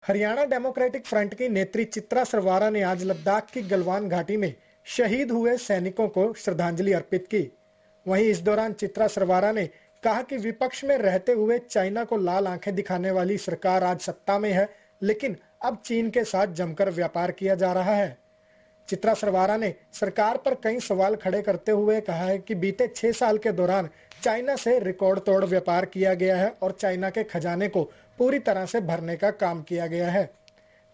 Haryana democratic front की नेत्री चित्रा सरवारा ने आज लद्दाख की गलवान घाटी में शहीद हुए सैनिकों को श्रद्धांजलि अर्पित की। वहीं इस दौरान चित्रा सरवारा ने कहा कि विपक्ष में रहते हुए चाइना को लाल आंखें दिखाने वाली सरकार आज सत्ता में है, लेकिन अब चीन के साथ जमकर व्यापार किया जा रहा है। चित्रा सरवारा ने सरकार पर कई सवाल खड़े करते हुए कहा है कि बीते 6 साल के दौरान चाइना से रिकॉर्ड तोड़ व्यापार किया गया है और चाइना के खजाने को पूरी तरह से भरने का काम किया गया है।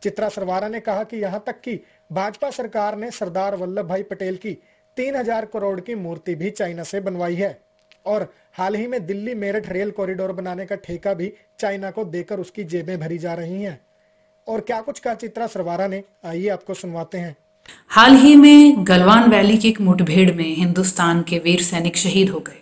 चित्रा सरवारा ने कहा कि यहां तक कि भाजपा सरकार ने सरदार वल्लभ भाई पटेल की 3000 करोड़ की मूर्ति भी चाइना से बनवाई है और हाल ही में दिल्ली मेरठ रेल कॉरिडोर बनाने का ठेका भी चाइना को देकर उसकी जेबें भरी जा रही हैं। और क्या कुछ कहा चित्रा सरवारा ने, आइए आपको सुनवाते हैं। हाल ही में गलवान वैली की एक मुठभेड़ में हिंदुस्तान के वीर सैनिक शहीद हो गए।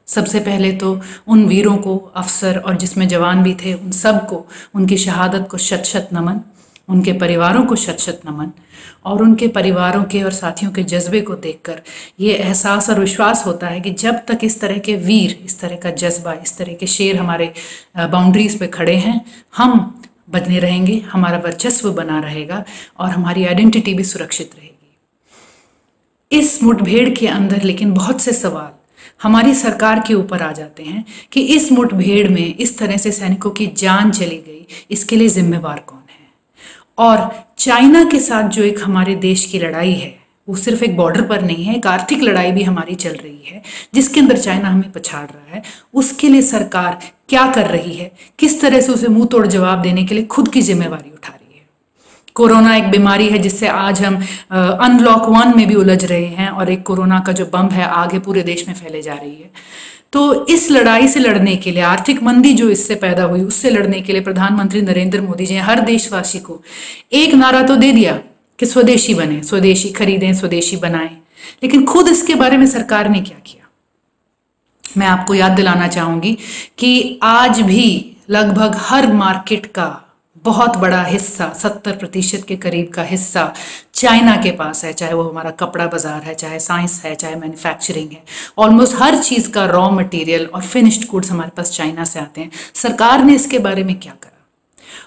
सबसे पहले तो उन वीरों को, अफसर और जिसमें जवान भी थे, उन सबको उनकी शहादत को शत शत नमन, उनके परिवारों को शत शत नमन। और उनके परिवारों के और साथियों के जज्बे को देखकर ये एहसास और विश्वास होता है कि जब तक इस तरह के वीर, इस तरह का जज्बा, इस तरह के शेर हमारे बाउंड्रीज पे खड़े हैं, हम बने रहेंगे, हमारा वर्चस्व बना रहेगा और हमारी आइडेंटिटी भी सुरक्षित रहेगी। इस मुठभेड़ के अंदर लेकिन बहुत से सवाल हमारी सरकार के ऊपर आ जाते हैं कि इस मुठभेड़ में इस तरह से सैनिकों की जान चली गई, इसके लिए जिम्मेवार कौन है। और चाइना के साथ जो एक हमारे देश की लड़ाई है, वो सिर्फ एक बॉर्डर पर नहीं है, एक आर्थिक लड़ाई भी हमारी चल रही है जिसके अंदर चाइना हमें पछाड़ रहा है। उसके लिए सरकार क्या कर रही है, किस तरह से उसे मुंह तोड़ जवाब देने के लिए खुद की जिम्मेवारी उठा रही है। कोरोना एक बीमारी है जिससे आज हम अनलॉक 1 में भी उलझ रहे हैं और एक कोरोना का जो बम है आगे पूरे देश में फैले जा रही है। तो इस लड़ाई से लड़ने के लिए, आर्थिक मंदी जो इससे पैदा हुई उससे लड़ने के लिए प्रधानमंत्री नरेंद्र मोदी जी ने हर देशवासी को एक नारा तो दे दिया कि स्वदेशी बने, स्वदेशी खरीदें, स्वदेशी बनाएं, लेकिन खुद इसके बारे में सरकार ने क्या किया। मैं आपको याद दिलाना चाहूंगी कि आज भी लगभग हर मार्केट का बहुत बड़ा हिस्सा, 70% के करीब का हिस्सा चाइना के पास है, चाहे वो हमारा कपड़ा बाजार है, चाहे साइंस है, चाहे मैन्युफैक्चरिंग है। ऑलमोस्ट हर चीज का रॉ मटेरियल और फिनिश्ड गुड्स हमारे पास चाइना से आते हैं। सरकार ने इसके बारे में क्या करा?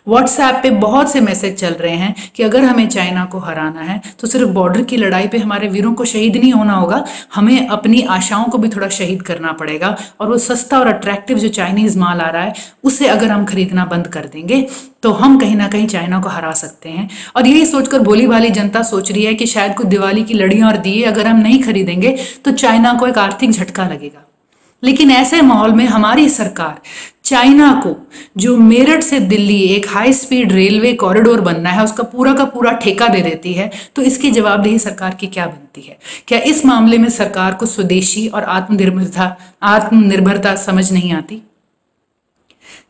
व्हाट्सएप पे बहुत से मैसेज चल रहे हैं कि अगर हमें चाइना को हराना है तो सिर्फ बॉर्डर की लड़ाई पे हमारे वीरों को शहीद नहीं होना होगा, हमें अपनी आशाओं को भी थोड़ा शहीद करना पड़ेगा। और वो सस्ता और अट्रैक्टिव जो चाइनीज माल आ रहा है उसे अगर हम खरीदना बंद कर देंगे तो हम कहीं ना कहीं चाइना को हरा सकते हैं। और यही सोचकर भोली भाली जनता सोच रही है कि शायद कुछ दिवाली की लड़ियां और दिए अगर हम नहीं खरीदेंगे तो चाइना को एक आर्थिक झटका लगेगा। लेकिन ऐसे माहौल में हमारी सरकार चाइना को, जो मेरठ से दिल्ली एक हाई स्पीड रेलवे कॉरिडोर बनना है, उसका पूरा का पूरा ठेका दे देती है, तो इसकी जवाबदेही सरकार की क्या बनती है? क्या इस मामले में सरकार को स्वदेशी और आत्मनिर्भरता समझ नहीं आती?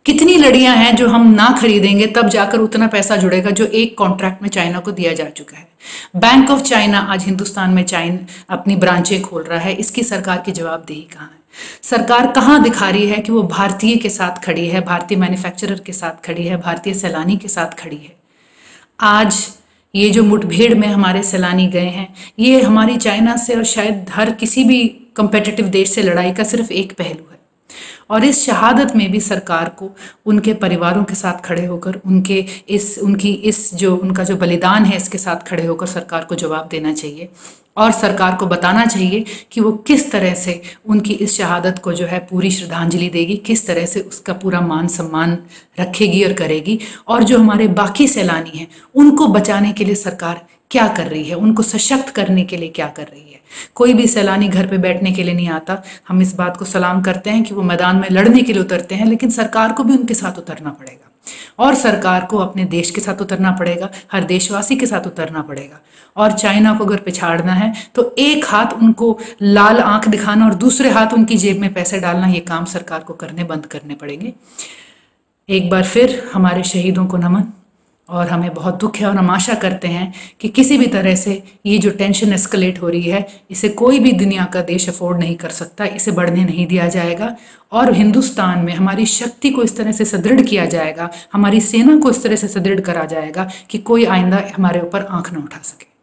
कितनी लड़ियां हैं जो हम ना खरीदेंगे तब जाकर उतना पैसा जुड़ेगा जो एक कॉन्ट्रैक्ट में चाइना को दिया जा चुका है। बैंक ऑफ चाइना आज हिंदुस्तान में अपनी ब्रांचें खोल रहा है, इसकी सरकार की जवाबदेही कहाँ है? सरकार कहाँ दिखा रही है कि वो भारतीय के साथ खड़ी है, भारतीय मैन्युफैक्चरर के साथ खड़ी है, भारतीय सैलानी के साथ खड़ी है? आज ये जो मुठभेड़ में हमारे सैलानी गए हैं, ये हमारी चाइना से और शायद हर किसी भी कंपेटिटिव देश से लड़ाई का सिर्फ एक पहलू है। और इस शहादत में भी सरकार को उनके परिवारों के साथ खड़े होकर, उनका जो बलिदान है इसके साथ खड़े होकर सरकार को जवाब देना चाहिए और सरकार को बताना चाहिए कि वो किस तरह से उनकी इस शहादत को जो है पूरी श्रद्धांजलि देगी, किस तरह से उसका पूरा मान सम्मान रखेगी और करेगी। और जो हमारे बाकी सैलानी हैं उनको बचाने के लिए सरकार क्या कर रही है, उनको सशक्त करने के लिए क्या कर रही है। कोई भी सैलानी घर पे बैठने के लिए नहीं आता। हम इस बात को सलाम करते हैं कि वो मैदान में लड़ने के लिए उतरते हैं, लेकिन सरकार को भी उनके साथ उतरना पड़ेगा और सरकार को अपने देश के साथ उतरना पड़ेगा, हर देशवासी के साथ उतरना पड़ेगा। और चाइना को अगर पिछाड़ना है तो एक हाथ उनको लाल आंख दिखाना और दूसरे हाथ उनकी जेब में पैसे डालना, ये काम सरकार को करने बंद करने पड़ेंगे। एक बार फिर हमारे शहीदों को नमन। और हमें बहुत दुख है और हम आशा करते हैं कि किसी भी तरह से ये जो टेंशन एस्केलेट हो रही है, इसे कोई भी दुनिया का देश अफोर्ड नहीं कर सकता, इसे बढ़ने नहीं दिया जाएगा। और हिंदुस्तान में हमारी शक्ति को इस तरह से सुदृढ़ किया जाएगा, हमारी सेना को इस तरह से सुदृढ़ करा जाएगा कि कोई आइंदा हमारे ऊपर आंख न उठा सके।